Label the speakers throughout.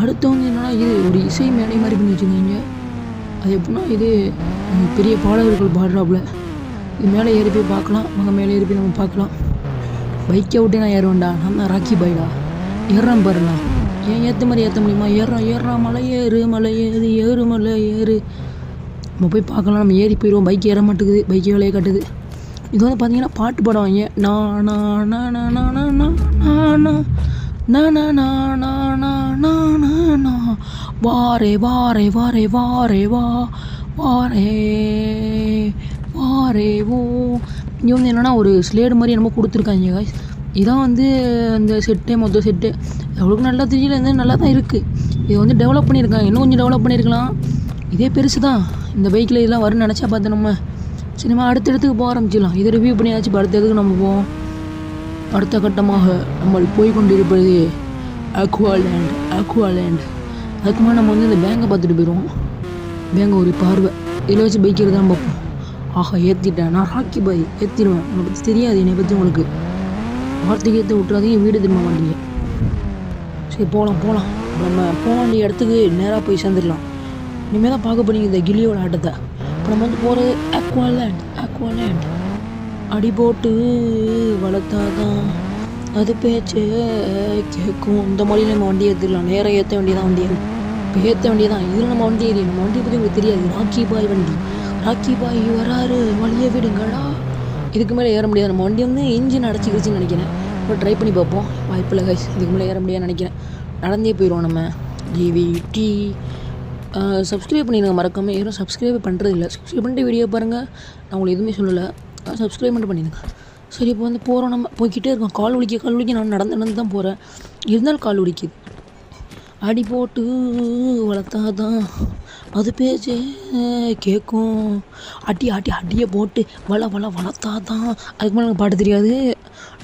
Speaker 1: அடுத்து வந்து என்னென்னா இது ஒரு இசை மேடை மாதிரி பண்ணி வச்சுருந்தீங்க. அது எப்படின்னா இது பெரிய பாடகர்கள் பாடுறாப்புல. இது மேலே ஏறி போய் பார்க்கலாம். மேலே ஏறி போய் நம்ம பார்க்கலாம். பைக்கை விட்டு நான் ஏறுவேன்டா, நான் தான் ராக்கி பாய்டா. ஏறுறான் பாருண்ணா, ஏன் ஏற்ற மாதிரி ஏற்ற முடியுமா? ஏறுறான் மலை ஏறு மலை ஏறு. நம்ம போய் பார்க்கலாம். நம்ம ஏறி போயிடுவோம். பைக் ஏற மாட்டேங்குது, பைக்கே வேலையை காட்டுது. இது வந்து பார்த்தீங்கன்னா பாட்டு பாடுவாங்க. வாரே வாரே வாரே வாரே வா வாரே வாரே ஓ. இங்கே வந்து என்னென்னா ஒரு ஸ்லேடு மாதிரி என்னமோ கொடுத்துருக்காங்க காய்ஸ். இதான் வந்து அந்த செட்டே, மொத்தம் செட்டு. எவ்வளோக்கு நல்லா தெரியல, வந்து நல்லா தான் இருக்குது. இது வந்து டெவலப் பண்ணியிருக்காங்க, இன்னும் கொஞ்சம் டெவலப் பண்ணியிருக்கலாம். இதே பெருசு தான். இந்த பைக்கில் இதெல்லாம் வரும்னு நினச்சா பார்த்து நம்ம சினிமா அடுத்த இடத்துக்கு போக ஆரம்பிச்சிடலாம். இதை ரிவ்யூ பண்ணியாச்சு, இப்போ அடுத்த இடத்துக்கு நம்ம போவோம். அடுத்த கட்டமாக நம்ம போய் கொண்டிருப்பது அக்வாலேண்ட். அதுக்கு முன்னாடி நம்ம வந்து இந்த பேங்கை பார்த்துட்டு போயிடுவோம். பேங்கை ஒரு பார்வை இதில் வச்சு பைக் தான் பார்ப்போம். ஆஹா, ஏற்றிட்டேன் நான் ராக்கி பாய், ஏற்றிடுவேன். உன்னை பற்றி தெரியாது, என்னை பற்றி உங்களுக்கு வார்த்தைக்கு ஏற்ற விட்டுறாதீங்க, வீடு திரும்ப மாட்டீங்க. சரி போகலாம். நம்ம போக வேண்டிய இடத்துக்கு நேராக போய் சேர்ந்துடலாம். இனிமேல் தான் பார்க்க போறீங்க இந்த கில்லியோட ஆட்டத்தை. இப்போ நம்ம வந்து போகிறது அக்வாலேண்ட். அடி போட்டு வளர்த்தாதான் அது பேச்சு கேட்கும். இந்த மாதிரி நம்ம வண்டி ஏற்றிடலாம். நேராக ஏற்ற வேண்டியதான் வண்டியை. இப்போ ஏற்ற வேண்டியதான். இதில் நம்ம வண்டி ஏறி, நம்ம வண்டியை பற்றி உங்களுக்கு தெரியாது. ராக்கி பாய் வண்டி, ராக்கி பாய் வராரு, வழியை விடுங்களா. இதுக்கு மேலே ஏற முடியாது. நம்ம வண்டி வந்து இன்ஜின் அடைச்சிக்கிடுச்சின்னு நினைக்கிறேன். இப்போ ட்ரை பண்ணி பார்ப்போம். வாய்ப்பில்லை கைஸ், இதுக்கு மேலே ஏற முடியாதுன்னு நினைக்கிறேன். நடந்தே போயிடுவோம் நம்ம. ஜிவிடி சப்ஸ்கிரைப் பண்ணிடுங்க மறக்காமல். யாரும் சப்ஸ்கிரைப் பண்ணுறதில்ல. சப்ஸ்கிரைப் பண்ணிட்டு வீடியோ பாருங்கள். நான் உங்களுக்கு எதுவுமே சொல்லலை, சப்ஸ்கிரைப் மட்டும் பண்ணிடுங்க. சரி, இப்போ வந்து போகிறோம். நம்ம போய்கிட்டே இருக்கோம். கால் வலிக்க நான் நடந்து தான் போகிறேன். இருந்தாலும் கால் வலிக்குது. அடி போட்டு வளர்த்தாதான் அது பேச்சே கேட்கும். அடியை போட்டு வளர்த்தாதான். அதுக்கு மேலே எனக்கு பாட்டு தெரியாது.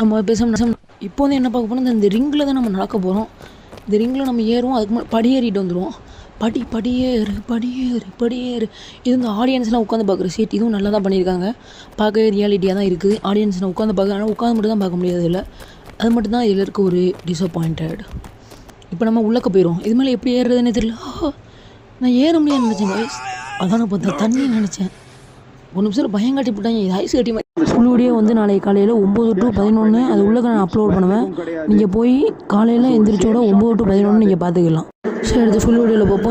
Speaker 1: நம்ம பேச இப்போ வந்து என்ன பார்க்க போனால் இந்த ரிங்கில் தான் நம்ம நடக்க போகிறோம். இந்த ரிங்கில் நம்ம ஏறுவோம். அதுக்கு மேலே படியேறிட்டு வந்துடுவோம். படியேறு. இது இந்த ஆடியன்ஸ்லாம் உட்காந்து பார்க்குற சீட். இதுவும் நல்லா தான் பண்ணியிருக்காங்க. பார்க்கவே ரியாலிட்டியாக தான் இருக்குது. ஆடியன்ஸ்லாம் உட்காந்து பார்க்க, ஆனால் உட்காந்து மட்டும் தான் பார்க்க முடியாது இல்லை. அது மட்டும் தான் இதில் இருக்க ஒரு டிசப்பாயிண்டட். இப்போ நம்ம உள்ளக்க போயிடும். இது மேலே எப்படி ஏறுறதுன்னே தெரியல. நான் ஏற முடியாதுன்னு நினச்சேன் கைஸ். அதான பார்த்தா தண்ணி நினச்சேன். ஒரு நிமிஷம் பயம் காட்டி போட்டாங்க. இது ஐஸ் கட்டி மாதிரி. ஃபுல் வீடியோ வந்து நாளைக்கு காலையில் 9 to 11 அது உள்ளே நான் அப்லோட் பண்ணுவேன். நீங்கள் போய் காலையில் எந்திரிச்சோட 9 to 11 நீங்கள் பார்த்துக்கலாம். சரி, அடுத்து ஃபுல் வீடியோவில் பார்ப்போம்.